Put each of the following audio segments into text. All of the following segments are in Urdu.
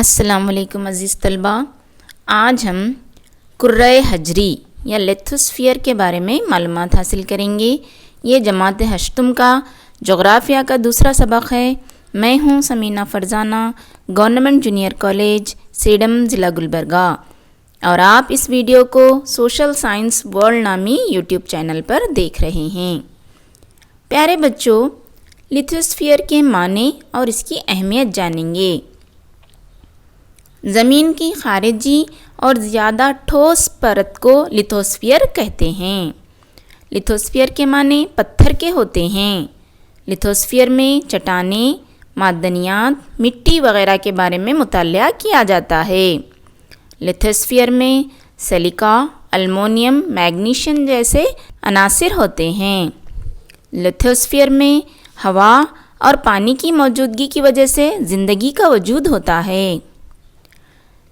السلام علیکم عزیز طلبہ، آج ہم کرۂ حجری یا لیتھوسفیئر کے بارے میں معلومات حاصل کریں گے۔ یہ جماعت ہشتم کا جغرافیہ کا دوسرا سبق ہے۔ میں ہوں Samina Farzana, government junior college Sedam, ضلع گلبرگہ، اور آپ اس ویڈیو کو سوشل سائنس ورلڈ نامی یوٹیوب چینل پر دیکھ رہے ہیں۔ پیارے بچوں، لیتھوسفیئر کے معنی اور اس کی اہمیت جانیں گے۔ زمین کی خارجی اور زیادہ ٹھوس پرت کو لیتھوسفیئر کہتے ہیں۔ لیتھوسفیئر کے معنی پتھر کے ہوتے ہیں۔ لیتھوسفیئر میں چٹانیں، معدنیات، مٹی وغیرہ کے بارے میں مطالعہ کیا جاتا ہے۔ لیتھوسفیئر میں سلیکا، المونیم، میگنیشیم جیسے عناصر ہوتے ہیں۔ لیتھوسفیئر میں ہوا اور پانی کی موجودگی کی وجہ سے زندگی کا وجود ہوتا ہے۔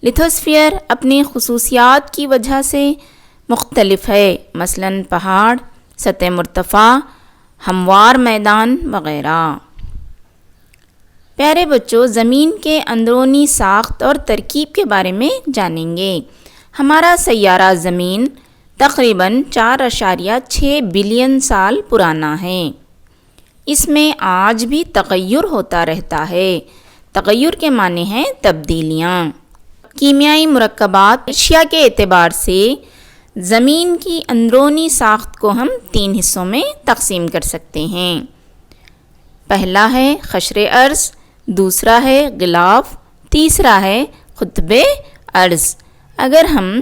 لیتھوسفیئر اپنی خصوصیات کی وجہ سے مختلف ہے، مثلاً پہاڑ، سطح مرتفع، ہموار میدان وغیرہ۔ پیارے بچوں، زمین کے اندرونی ساخت اور ترکیب کے بارے میں جانیں گے۔ ہمارا سیارہ زمین تقریباً 4.6 بلین سال پرانا ہے۔ اس میں آج بھی تغیر ہوتا رہتا ہے۔ تغیر کے معنی ہیں تبدیلیاں۔ کیمیائی مرکبات اشیاء کے اعتبار سے زمین کی اندرونی ساخت کو ہم 3 حصوں میں تقسیم کر سکتے ہیں۔ پہلا ہے قشر ارض، دوسرا ہے غلاف، تیسرا ہے قطب ارض۔ اگر ہم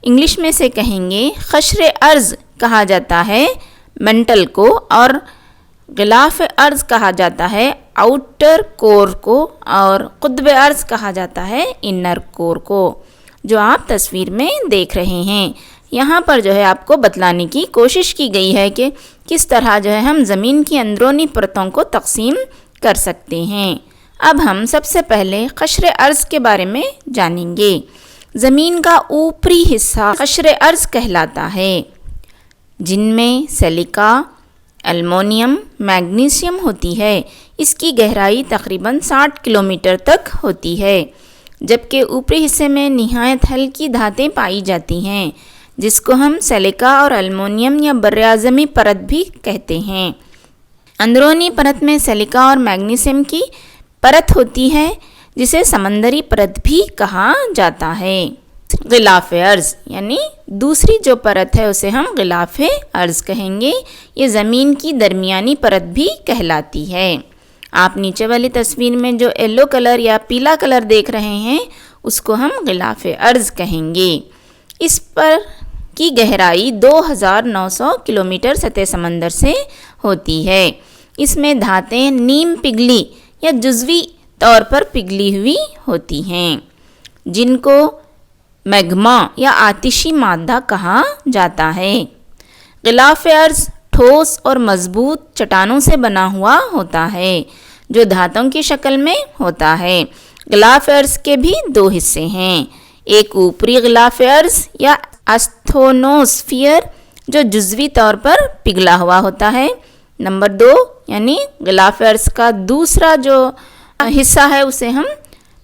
انگلش میں سے کہیں گے، قشر ارض کہا جاتا ہے منٹل کو، اور غلاف ارض کہا جاتا ہے آؤٹر کور کو، اور قطب ارض کہا جاتا ہے انر کور کو، جو آپ تصویر میں دیکھ رہے ہیں۔ یہاں پر جو ہے آپ کو بتلانے کی کوشش کی گئی ہے کہ کس طرح جو ہے ہم زمین کی اندرونی پرتوں کو تقسیم کر سکتے ہیں۔ اب ہم سب سے پہلے قشر ارض کے بارے میں جانیں گے۔ زمین کا اوپری حصہ قشر ارض کہلاتا ہے، جن میں سلیکا، المونیم، میگنیشیم ہوتی ہے۔ اس کی گہرائی تقریباً 60 کلومیٹر تک ہوتی ہے، جبکہ اوپری حصے میں نہایت ہلکی دھاتیں پائی جاتی ہیں، جس کو ہم سلیکا اور المونیم یا براعظمی پرت بھی کہتے ہیں۔ اندرونی پرت میں سلیکا اور میگنیشیم کی پرت ہوتی ہے، جسے سمندری پرت بھی کہا جاتا ہے۔ غلاف ارض یعنی دوسری جو پرت ہے اسے ہم غلاف ارض کہیں گے۔ یہ زمین کی درمیانی پرت بھی کہلاتی ہے۔ آپ نیچے والی تصویر میں جو یلو کلر یا پیلا کلر دیکھ رہے ہیں، اس کو ہم غلاف ارض کہیں گے۔ اس پر کی گہرائی 2900 کلومیٹر سطح سمندر سے ہوتی ہے۔ اس میں دھاتیں نیم پگھلی یا جزوی طور پر پگھلی ہوئی ہوتی ہیں، جن کو میگما یا آتشی مادہ کہا جاتا ہے۔ غلاف ارض ٹھوس اور مضبوط چٹانوں سے بنا ہوا ہوتا ہے، جو دھاتوں کی شکل میں ہوتا ہے۔ غلاف ارض کے بھی 2 حصے ہیں، ایک اوپری غلاف ارض یا آستھونوسفیئر جو جزوی طور پر پگھلا ہوا ہوتا ہے۔ نمبر 2 یعنی غلاف ارض کا دوسرا جو حصہ ہے اسے ہم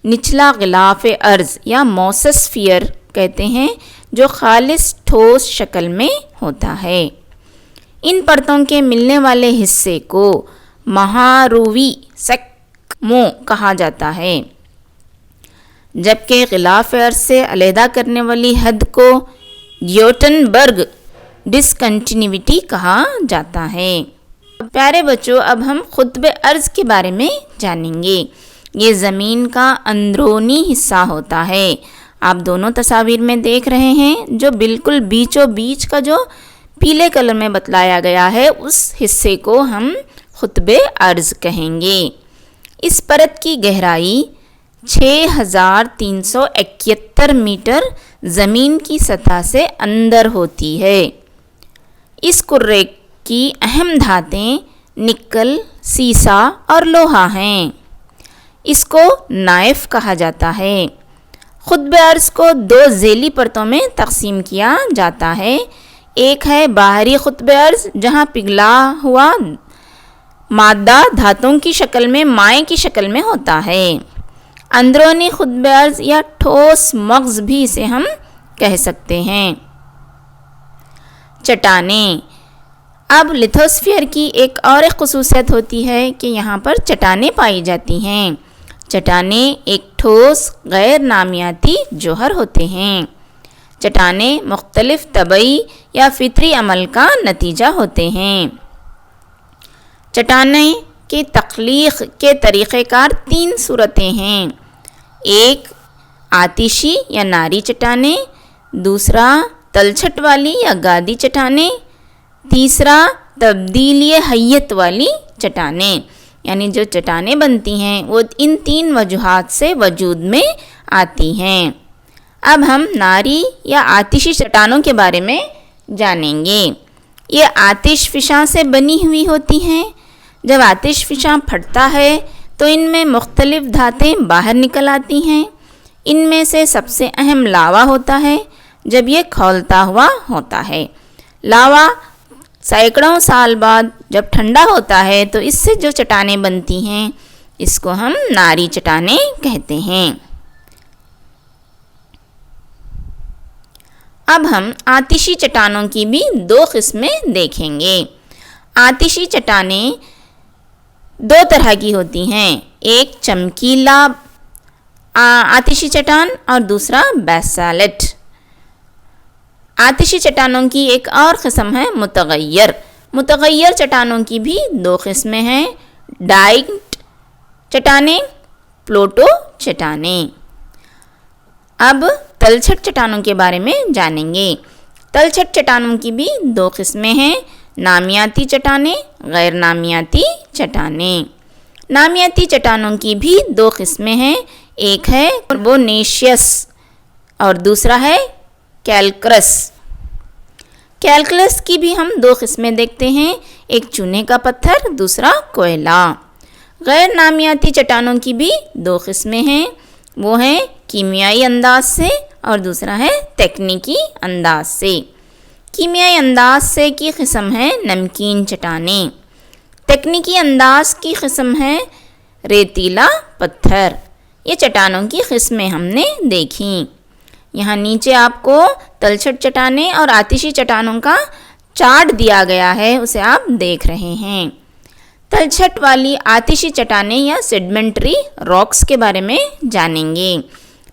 نچلا غلاف ارض یا موسسفیئر کہتے ہیں، جو خالص ٹھوس شکل میں ہوتا ہے۔ ان پرتوں کے ملنے والے حصے کو مہاروی سکمو کہا جاتا ہے، جبکہ غلاف ارض سے علیحدہ کرنے والی حد کو گیوٹنبرگ ڈسکنٹینیوٹی کہا جاتا ہے۔ پیارے بچوں، اب ہم قطب ارض کے بارے میں جانیں گے۔ یہ زمین کا اندرونی حصہ ہوتا ہے۔ آپ دونوں تصاویر میں دیکھ رہے ہیں، جو بالکل بیچوں بیچ کا جو پیلے کلر میں بتلایا گیا ہے، اس حصے کو ہم قطب ارض کہیں گے۔ اس پرت کی گہرائی 6371 میٹر زمین کی سطح سے اندر ہوتی ہے۔ اس کرے کی اہم دھاتیں نکل، سیسا اور لوہا ہیں۔ اس کو نائف کہا جاتا ہے۔ قطب ارض کو 2 ذیلی پرتوں میں تقسیم کیا جاتا ہے۔ ایک ہے باہری قطب ارض، جہاں پگھلا ہوا مادہ دھاتوں کی شکل میں، مائع کی شکل میں ہوتا ہے، اندرونی خطب ارض یا ٹھوس مغز بھی اسے ہم کہہ سکتے ہیں۔ چٹانیں، اب لتھوسفیئر کی ایک اور خصوصیت ہوتی ہے کہ یہاں پر چٹانیں پائی جاتی ہیں۔ چٹانیں ایک ٹھوس غیر نامیاتی جوہر ہوتے ہیں۔ چٹانیں مختلف طبعی یا فطری عمل کا نتیجہ ہوتے ہیں۔ چٹانیں کی تخلیق کے طریقہ کار 3 صورتیں ہیں۔ ایک آتشی یا ناری چٹانیں، دوسرا تلچھٹ والی یا گادی چٹانیں، تیسرا تبدیلی حیت والی چٹانیں۔ یعنی جو چٹانیں بنتی ہیں وہ ان 3 وجوہات سے وجود میں آتی ہیں۔ اب ہم ناری یا آتشی چٹانوں کے بارے میں جانیں گے۔ یہ آتش فشاں سے بنی ہوئی ہوتی ہیں۔ جب آتش فشاں پھٹتا ہے تو ان میں مختلف دھاتیں باہر نکل آتی ہیں۔ ان میں سے سب سے اہم لاوا ہوتا ہے جب یہ کھولتا ہوا ہوتا ہے۔ لاوا سینکڑوں سال بعد جب ٹھنڈا ہوتا ہے تو اس سے جو چٹانیں بنتی ہیں اس کو ہم ناری چٹانیں کہتے ہیں۔ اب ہم آتشی چٹانوں کی بھی 2 قسمیں دیکھیں گے۔ آتشی چٹانیں 2 طرح کی ہوتی ہیں، ایک چمکیلا آتشی چٹان اور دوسرا بیسالٹ۔ آتشی چٹانوں کی ایک اور قسم ہے متغیر۔ متغیر چٹانوں کی بھی 2 قسمیں ہیں، ڈائٹ چٹانیں، پلوٹو چٹانیں۔ اب تلچھٹ چٹانوں کے بارے میں جانیں گے۔ تلچھٹ چٹانوں کی بھی 2 قسمیں ہیں، نامیاتی چٹانیں، غیر نامیاتی چٹانیں۔ نامیاتی چٹانوں کی بھی 2 قسمیں ہیں، ایک ہے کاربونیشیس اور دوسرا ہے کیلکرس۔ کیلکرس کی بھی ہم 2 قسمیں دیکھتے ہیں، ایک چونے کا پتھر، دوسرا کوئلہ۔ غیر نامیاتی چٹانوں کی بھی 2 قسمیں ہیں، وہ ہیں کیمیائی انداز سے اور دوسرا ہے تکنیکی انداز سے۔ کیمیائی انداز سے کی قسم ہے نمکین چٹانیں، تکنیکی انداز کی قسم ہے ریتیلا پتھر۔ یہ چٹانوں کی قسمیں ہم نے دیکھیں۔ یہاں نیچے آپ کو تلچھٹ چٹانیں اور آتشی چٹانوں کا چارٹ دیا گیا ہے، اسے آپ دیکھ رہے ہیں۔ تلچھٹ والی آتشی چٹانیں یا سیڈمنٹری راکس کے بارے میں جانیں گے۔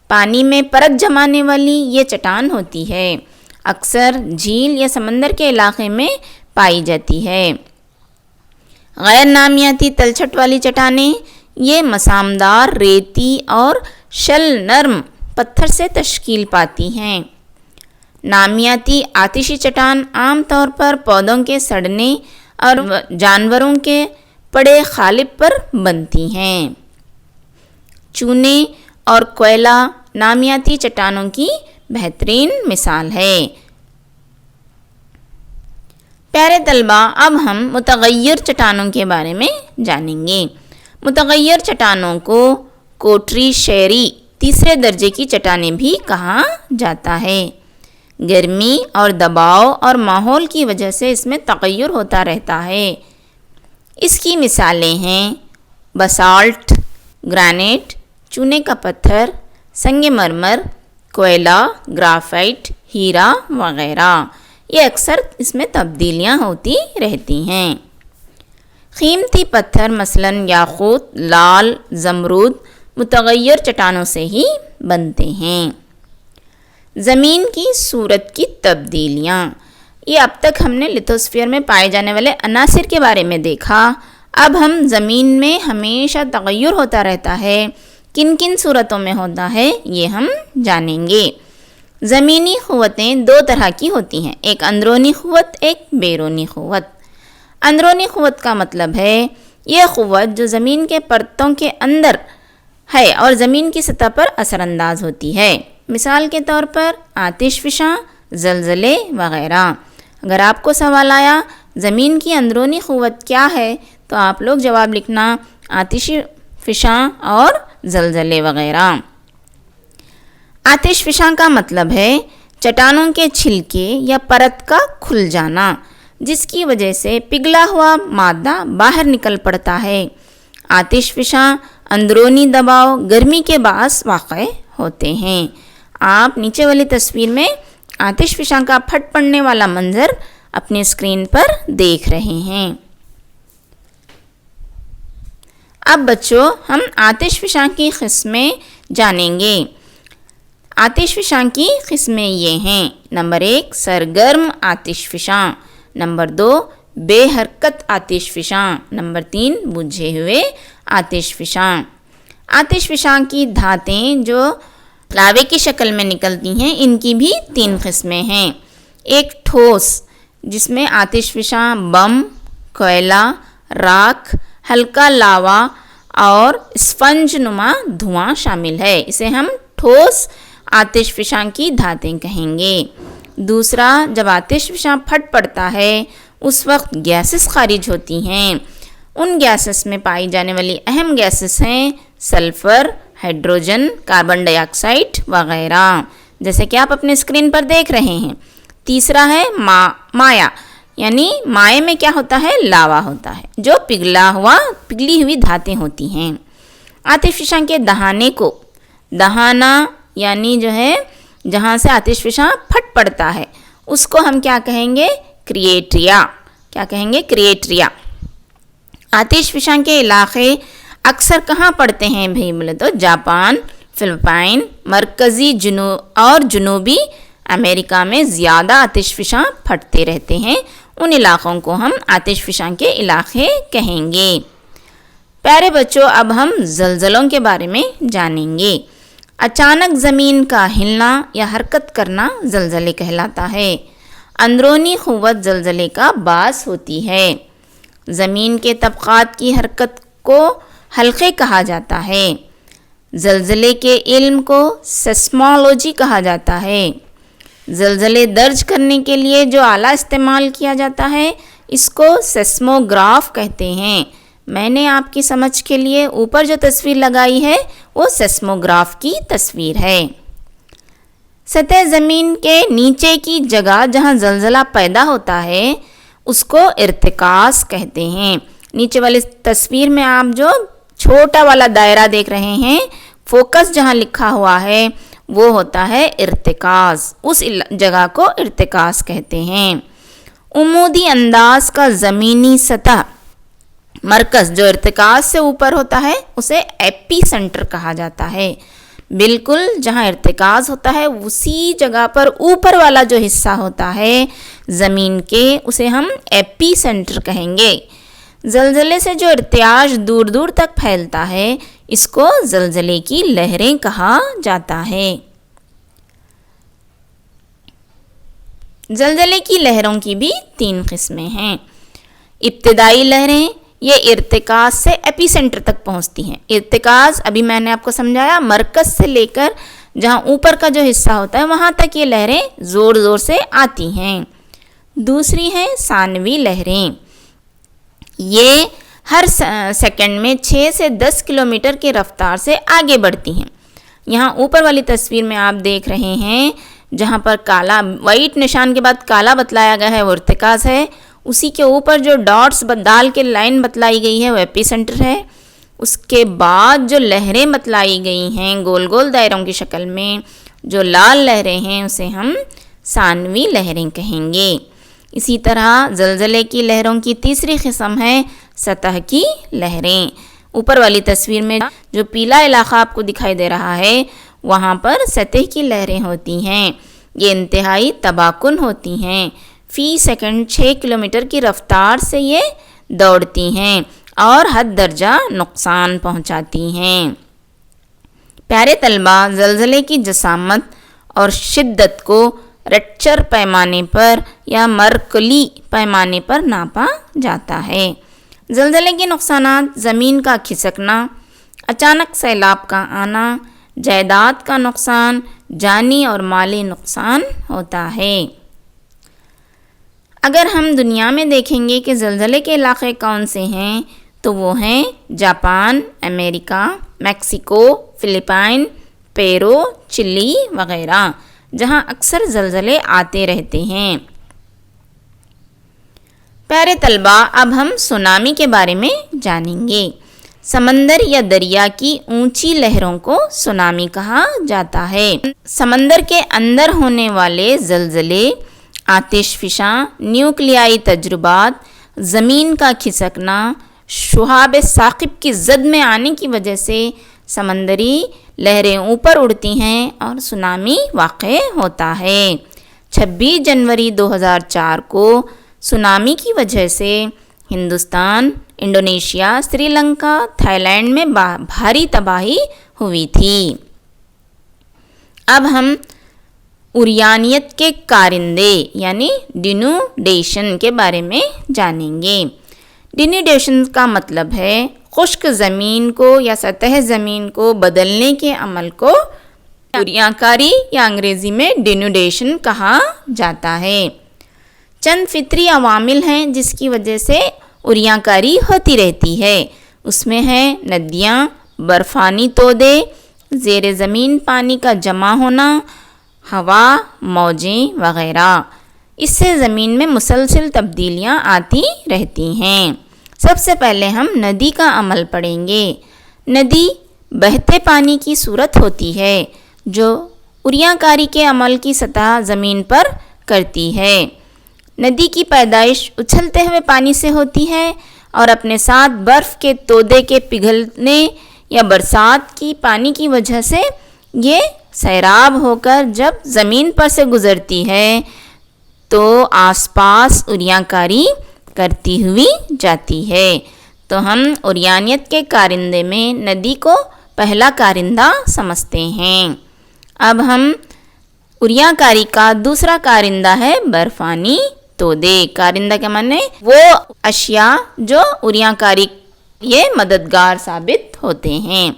پانی میں پرت جمانے والی یہ چٹان ہوتی ہے، اکثر جھیل یا سمندر کے علاقے میں پائی جاتی ہے۔ غیر نامیاتی تلچھٹ والی چٹانیں یہ مسامدار ریتی اور شل نرم پتھر سے تشکیل پاتی ہیں۔ نامیاتی آتشی چٹان عام طور پر پودوں کے سڑنے اور جانوروں کے پڑے قالب پر بنتی ہیں۔ چونے اور کوئلہ نامیاتی چٹانوں کی بہترین مثال ہے۔ پیارے طلباء، اب ہم متغیر چٹانوں کے بارے میں جانیں گے۔ متغیر چٹانوں کو کوٹری شیری 3 درجے کی چٹانیں بھی کہا جاتا ہے۔ گرمی اور دباؤ اور ماحول کی وجہ سے اس میں تغیر ہوتا رہتا ہے۔ اس کی مثالیں ہیں بسالٹ، گرانائٹ، چونے کا پتھر، سنگ مرمر، کوئلہ، گرافائٹ، ہیرا وغیرہ۔ یہ اکثر اس میں تبدیلیاں ہوتی رہتی ہیں۔ قیمتی پتھر مثلاً یاقوت، لال، زمرد متغیر چٹانوں سے ہی بنتے ہیں۔ زمین کی صورت کی تبدیلیاں، یہ اب تک ہم نے لتھوسفیئر میں پائے جانے والے عناصر کے بارے میں دیکھا۔ اب ہم زمین میں ہمیشہ تغیر ہوتا رہتا ہے، کن کن صورتوں میں ہوتا ہے یہ ہم جانیں گے۔ زمینی قوتیں 2 طرح کی ہوتی ہیں، ایک اندرونی قوت، ایک بیرونی قوت۔ اندرونی قوت کا مطلب ہے یہ قوت جو زمین کے پرتوں کے اندر ہے اور زمین کی سطح پر اثر انداز ہوتی ہے، مثال کے طور پر آتش فشاں، زلزلے وغیرہ۔ اگر آپ کو سوال آیا زمین کی اندرونی قوت کیا ہے تو آپ لوگ جواب لکھنا آتش فشاں اور زلزلے وغیرہ۔ آتش فشاں کا مطلب ہے چٹانوں کے چھلکے یا پرت کا کھل جانا، جس کی وجہ سے پگھلا ہوا مادہ باہر نکل پڑتا ہے۔ آتش فشاں اندرونی دباؤ گرمی کے باعث واقع ہوتے ہیں۔ آپ نیچے والی تصویر میں آتش فشاں کا پھٹ پڑنے والا منظر اپنی اسکرین پر دیکھ رہے ہیں۔ اب بچوں ہم آتش فشاں کی قسمیں جانیں گے۔ آتش فشاں کی قسمیں یہ ہیں: نمبر 1 سرگرم آتش فشاں، نمبر 2 بے حرکت آتش فشاں، نمبر 3 بجھے ہوئے آتش فشاں۔ آتش فشاں کی دھاتیں جو لاوے کی شکل میں نکلتی ہیں، ان کی بھی 3 قسمیں ہیں۔ ایک ٹھوس، جس میں آتش فشاں بم، کوئلہ، راکھ، ہلکا لاوا اور اسفنج نما دھواں شامل ہے، اسے ہم ٹھوس آتش فشاں کی دھاتیں کہیں گے۔ دوسرا، جب آتش فشاں پھٹ پڑتا ہے اس وقت گیسز خارج ہوتی ہیں۔ ان گیسز میں پائی جانے والی اہم گیسز ہیں سلفر، ہائیڈروجن، کاربن ڈائی آکسائڈ وغیرہ، جیسے کہ آپ اپنے اسکرین پر دیکھ رہے ہیں۔ تیسرا ہے مایا، یعنی مائع میں کیا ہوتا ہے؟ لاوا ہوتا ہے، جو پگھلی ہوئی دھاتیں ہوتی ہیں۔ آتش فشاں کے دہانے کو، دہانہ یعنی جو ہے جہاں سے آتش فشاں پھٹ پڑتا ہے، اس کو ہم کیا کہیں گے؟ کریٹریا۔ کیا کہیں گے؟ کریٹریا۔ آتش فشاں کے علاقے اکثر کہاں پڑتے ہیں بھائی بولے تو جاپان، فلپائن، مرکزی اور جنوبی امریکہ میں زیادہ آتش فشاں پھٹتے رہتے ہیں۔ ان علاقوں کو ہم آتش فشاں کے علاقے کہیں گے۔ پیارے بچوں، اب ہم زلزلوں کے بارے میں جانیں گے۔ اچانک زمین کا ہلنا یا حرکت کرنا زلزلے کہلاتا ہے۔ اندرونی قوت زلزلے کا باعث ہوتی ہے۔ زمین کے طبقات کی حرکت کو حلقے کہا جاتا ہے۔ زلزلے کے علم کو سیسمولوجی کہا جاتا ہے۔ زلزلے درج کرنے کے لیے جو آلہ استعمال کیا جاتا ہے اس کو سیسموگراف کہتے ہیں۔ میں نے آپ کی سمجھ کے لیے اوپر جو تصویر لگائی ہے وہ سیسموگراف کی تصویر ہے۔ سطح زمین کے نیچے کی جگہ جہاں زلزلہ پیدا ہوتا ہے اس کو ارتکاز کہتے ہیں۔ نیچے والی تصویر میں آپ جو چھوٹا والا دائرہ دیکھ رہے ہیں، فوکس جہاں لکھا ہوا ہے وہ ہوتا ہے ارتکاز، اس جگہ کو ارتکاز کہتے ہیں۔ عمودی انداز کا زمینی سطح مرکز جو ارتکاز سے اوپر ہوتا ہے اسے ایپی سینٹر کہا جاتا ہے۔ بالکل جہاں ارتکاز ہوتا ہے اسی جگہ پر اوپر والا جو حصہ ہوتا ہے زمین کے، اسے ہم ایپی سینٹر کہیں گے۔ زلزلے سے جو ارتعاش دور دور تک پھیلتا ہے اس کو زلزلے کی لہریں کہا جاتا ہے۔ زلزلے کی لہروں کی بھی 3 قسمیں ہیں۔ ابتدائی لہریں یہ ارتکاز سے ایپی سینٹر تک پہنچتی ہیں۔ ارتکاز ابھی میں نے آپ کو سمجھایا، مرکز سے لے کر جہاں اوپر کا جو حصہ ہوتا ہے وہاں تک یہ لہریں زور زور سے آتی ہیں۔ دوسری ہیں ثانوی لہریں، یہ ہر سیکنڈ میں 6 سے 10 کلومیٹر کی رفتار سے آگے بڑھتی ہیں۔ یہاں اوپر والی تصویر میں آپ دیکھ رہے ہیں جہاں پر کالا وائٹ نشان کے بعد کالا بتلایا گیا ہے وہ ارتکاز ہے، اسی کے اوپر جو ڈاٹس ڈال کے لائن بتلائی گئی ہے وہ ایپی سینٹر ہے۔ اس کے بعد جو لہریں بتلائی گئی ہیں گول گول دائروں کی شکل میں، جو لال لہریں ہیں اسے ہم ثانوی لہریں کہیں گے۔ اسی طرح زلزلے کی لہروں کی تیسری قسم ہے سطح کی لہریں۔ اوپر والی تصویر میں جو پیلا علاقہ آپ کو دکھائی دے رہا ہے وہاں پر سطح کی لہریں ہوتی ہیں۔ یہ انتہائی تباہ کن ہوتی ہیں، فی سیکنڈ 6 کلومیٹر کی رفتار سے یہ دوڑتی ہیں اور حد درجہ نقصان پہنچاتی ہیں۔ پیارے طلباء، زلزلے کی جسامت اور شدت کو رکٹر پیمانے پر یا مرکلی پیمانے پر ناپا جاتا ہے۔ زلزلے کے نقصانات: زمین کا کھسکنا، اچانک سیلاب کا آنا، جائیداد کا نقصان، جانی اور مالی نقصان ہوتا ہے۔ اگر ہم دنیا میں دیکھیں گے کہ زلزلے کے علاقے کون سے ہیں تو وہ ہیں جاپان، امریکہ، میکسیکو، فلپائن، پیرو، چلی وغیرہ، جہاں اکثر زلزلے آتے رہتے ہیں۔ پیارے طلباء، اب ہم سونامی کے بارے میں جانیں گے۔ سمندر یا دریا کی اونچی لہروں کو سونامی کہا جاتا ہے۔ سمندر کے اندر ہونے والے زلزلے، آتش فشاں، نیوکلیائی تجربات، زمین کا کھسکنا، شہاب ثاقب کی زد میں آنے کی وجہ سے سمندری لہریں اوپر اڑتی ہیں اور سونامی واقع ہوتا ہے۔ 26 جنوری 2004 کو سونامی کی وجہ سے Hindustan, Indonesia, Sri Lanka, Thai land میں بھاری تباہی ہوئی تھی۔ اب ہم عریانیت کے کارندے یعنی ڈینوڈیشن کے بارے میں جانیں گے۔ ڈینوڈیشن کا مطلب ہے خشک زمین کو یا سطح زمین کو بدلنے کے عمل کو عریاں کاری یا انگریزی میں ڈینوڈیشن کہا جاتا ہے۔ چند فطری عوامل ہیں جس کی وجہ سے عریاں کاری ہوتی رہتی ہے۔ اس میں ہے ندیاں، برفانی تودے، زیر زمین پانی کا جمع ہونا، ہوا، موجیں وغیرہ۔ اس سے زمین میں مسلسل تبدیلیاں آتی رہتی ہیں۔ سب سے پہلے ہم ندی کا عمل پڑھیں گے۔ ندی بہتے پانی کی صورت ہوتی ہے جو عریاں کاری کے عمل کی سطح زمین پر کرتی ہے۔ ندی کی پیدائش اچھلتے ہوئے پانی سے ہوتی ہے اور اپنے ساتھ برف کے تودے کے پگھلنے یا برسات کی پانی کی وجہ سے یہ سیراب ہو کر جب زمین پر سے گزرتی ہے تو آس پاس عریاں کاری کرتی ہوئی جاتی ہے۔ تو ہم عریانیت کے کارندے میں ندی کو پہلا کارندہ سمجھتے ہیں۔ اب ہم عریاں کاری کا دوسرا کارندہ ہے برفانی تودے۔ کارندہ کے معنی وہ اشیاء جو عریاں کاری یہ مددگار ثابت ہوتے ہیں۔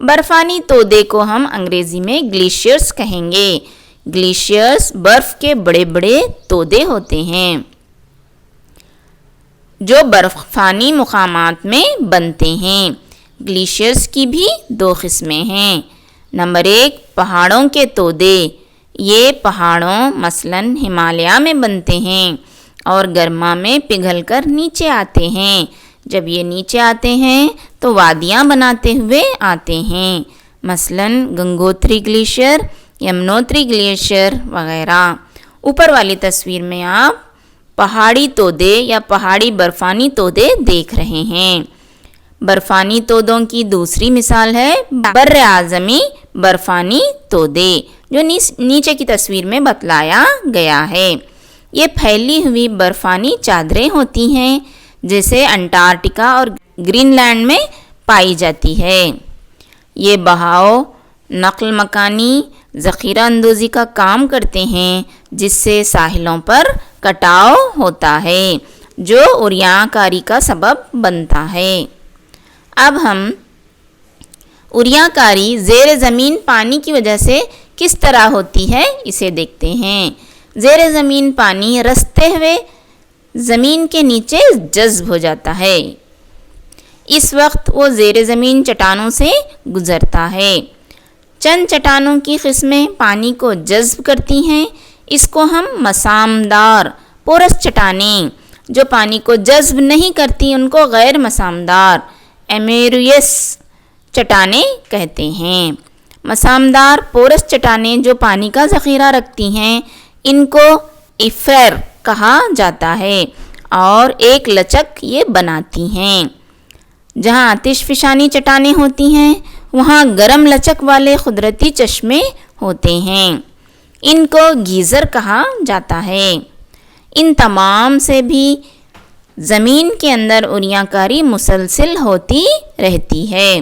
برفانی تودے کو ہم انگریزی میں گلیشیئرز کہیں گے۔ گلیشیئرز برف کے بڑے بڑے تودے ہوتے ہیں جو برفانی مقامات میں بنتے ہیں۔ گلیشیئرز کی بھی 2 قسمیں ہیں۔ نمبر 1 پہاڑوں کے تودے۔ یہ پہاڑوں مثلاً ہمالیہ میں بنتے ہیں اور گرما میں پگھل کر نیچے آتے ہیں۔ جب یہ نیچے آتے ہیں تو وادیاں بناتے ہوئے آتے ہیں، مثلاً گنگوتری گلیشیئر، یمنوتری گلیشیئر وغیرہ۔ اوپر والی تصویر میں آپ پہاڑی تودے یا پہاڑی برفانی تودے دیکھ رہے ہیں۔ برفانی تودوں کی دوسری مثال ہے بر اعظمی برفانی تودے جو نیچے کی تصویر میں بتلایا گیا ہے۔ یہ پھیلی ہوئی برفانی چادریں ہوتی ہیں جیسے انٹارکٹیکا اور گرین لینڈ میں پائی جاتی ہے۔ یہ بہاؤ، نقل مکانی، ذخیرہ اندوزی کا کام کرتے ہیں جس سے ساحلوں پر کٹاؤ ہوتا ہے جو عریاں کاری کا سبب بنتا ہے۔ اب ہم عریاں کاری زیر زمین پانی کی وجہ سے کس طرح ہوتی ہے اسے دیکھتے ہیں۔ زیر زمین پانی رستے ہوئے زمین کے نیچے جذب ہو جاتا ہے۔ اس وقت وہ زیر زمین چٹانوں سے گزرتا ہے۔ چند چٹانوں کی قسمیں پانی کو جذب کرتی ہیں۔ اس کو ہم مسامدار پورس چٹانیں، جو پانی کو جذب نہیں کرتی ان کو غیر مسامدار ایمیرویس چٹانیں کہتے ہیں۔ مسامدار پورس چٹانیں جو پانی کا ذخیرہ رکھتی ہیں ان کو ایفیر کہا جاتا ہے اور ایک لچک یہ بناتی ہیں۔ جہاں آتش فشانی چٹانیں ہوتی ہیں وہاں گرم لچک والے قدرتی چشمے ہوتے ہیں، ان کو گیزر کہا جاتا ہے۔ ان تمام سے بھی زمین کے اندر عریاں کاری مسلسل ہوتی رہتی ہے۔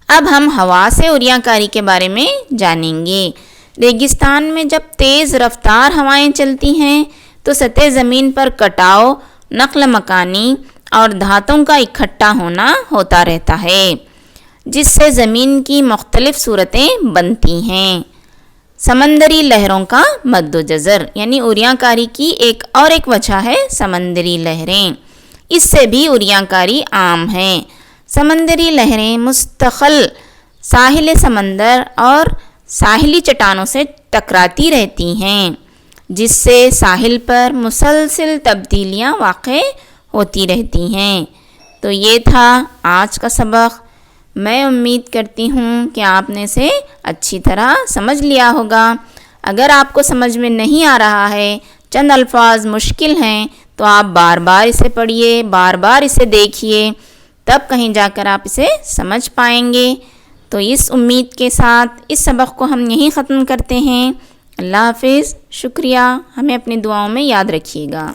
اب ہم ہوا سے عریاں کاری کے بارے میں جانیں گے۔ ریگستان میں جب تیز رفتار ہوائیں چلتی ہیں تو سطح زمین پر کٹاؤ، نقل مکانی اور دھاتوں کا اکٹھا ہونا ہوتا رہتا ہے جس سے زمین کی مختلف صورتیں بنتی ہیں۔ سمندری لہروں کا مد و جزر یعنی عریاں کاری کی ایک وجہ ہے سمندری لہریں۔ اس سے بھی عریاں کاری عام ہے۔ سمندری لہریں مستقل ساحل سمندر اور ساحلی چٹانوں سے ٹکراتی رہتی ہیں جس سے ساحل پر مسلسل تبدیلیاں واقع ہوتی رہتی ہیں۔ تو یہ تھا آج کا سبق۔ میں امید کرتی ہوں کہ آپ نے اسے اچھی طرح سمجھ لیا ہوگا۔ اگر آپ کو سمجھ میں نہیں آ رہا ہے، چند الفاظ مشکل ہیں، تو آپ بار بار اسے پڑھیے، بار بار اسے دیکھیے، تب کہیں جا کر آپ اسے سمجھ پائیں گے۔ تو اس امید کے ساتھ اس سبق کو ہم یہیں ختم کرتے ہیں۔ اللہ حافظ، شکریہ، ہمیں اپنی دعاؤں میں یاد رکھیے گا۔